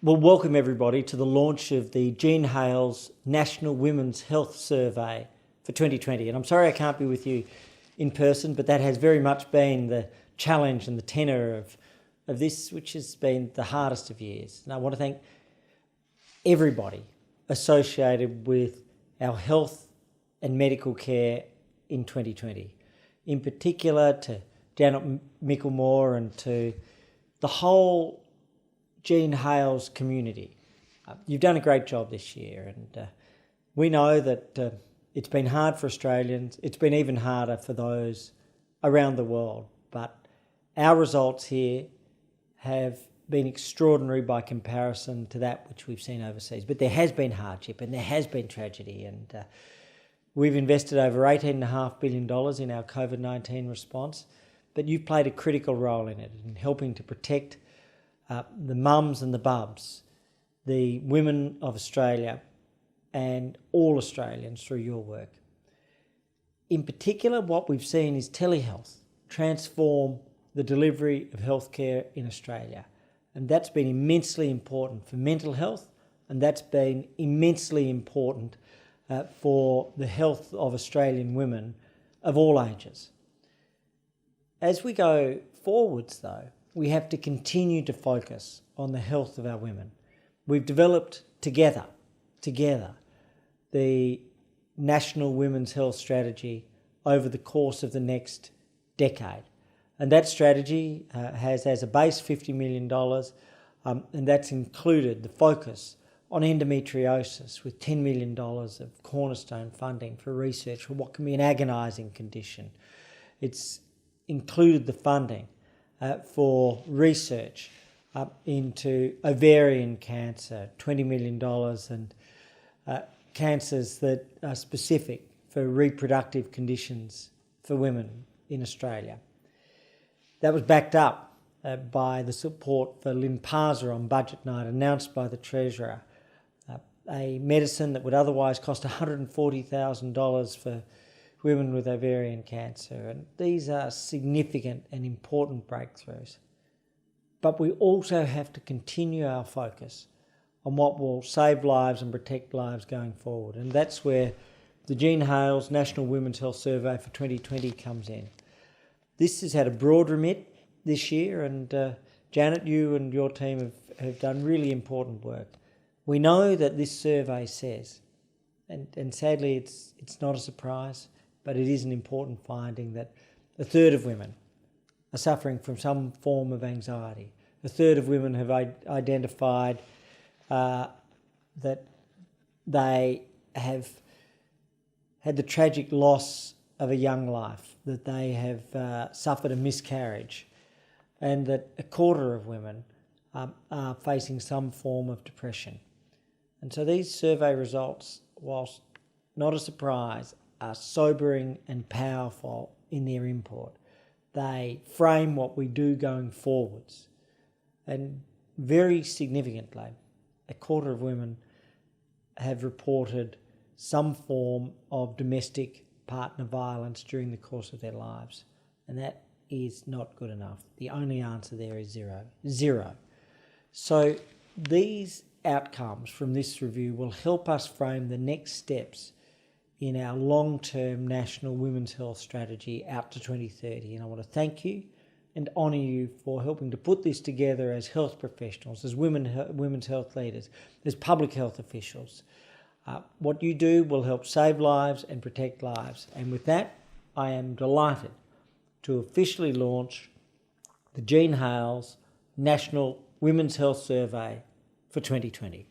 Well, welcome everybody to the launch of the Jean Hales National Women's Health Survey for 2020. And I'm sorry I can't be with you in person, but that has very much been the challenge and the tenor of this, which has been the hardest of years. And I want to thank everybody associated with our health and medical care in 2020. In particular to Janet Michelmore and to the whole Jean Hales community. You've done a great job this year, and we know that it's been hard for Australians. It's been even harder for those around the world, but our results here have been extraordinary by comparison to that which we've seen overseas. But there has been hardship and there has been tragedy, and we've invested over $18.5 billion in our COVID-19 response, but you've played a critical role in it, in helping to protect the mums and the bubs, the women of Australia and all Australians through your work. In particular, what we've seen is telehealth transform the delivery of healthcare in Australia. And that's been immensely important for mental health, and that's been immensely important for the health of Australian women of all ages. As we go forwards, though, we have to continue to focus on the health of our women. We've developed together, the National Women's Health Strategy over the course of the next decade. And that strategy has as a base $50 million, and that's included the focus on endometriosis with $10 million of cornerstone funding for research for what can be an agonising condition. It's included the funding for research into ovarian cancer, $20 million, and cancers that are specific for reproductive conditions for women in Australia. That was backed up by the support for Lynparza on budget night announced by the Treasurer, a medicine that would otherwise cost $140,000 for women with ovarian cancer. And these are significant and important breakthroughs. But we also have to continue our focus on what will save lives and protect lives going forward. And that's where the Jean Hales National Women's Health Survey for 2020 comes in. This has had a broad remit this year, and Janet, you and your team have done really important work. We know that this survey says, and sadly it's not a surprise, but it is an important finding, that a third of women are suffering from some form of anxiety. A third of women have identified that they have had the tragic loss of a young life, that they have suffered a miscarriage, and that a quarter of women are facing some form of depression. And so these survey results, whilst not a surprise, are sobering and powerful in their import. They frame what we do going forwards. And very significantly, a quarter of women have reported some form of domestic partner violence during the course of their lives. And that is not good enough. The only answer there is zero. So these outcomes from this review will help us frame the next steps in our long-term National Women's Health Strategy out to 2030. And I want to thank you and honour you for helping to put this together as health professionals, as women's health leaders, as public health officials. What you do will help save lives and protect lives. And with that, I am delighted to officially launch the Jean Hales National Women's Health Survey for 2020.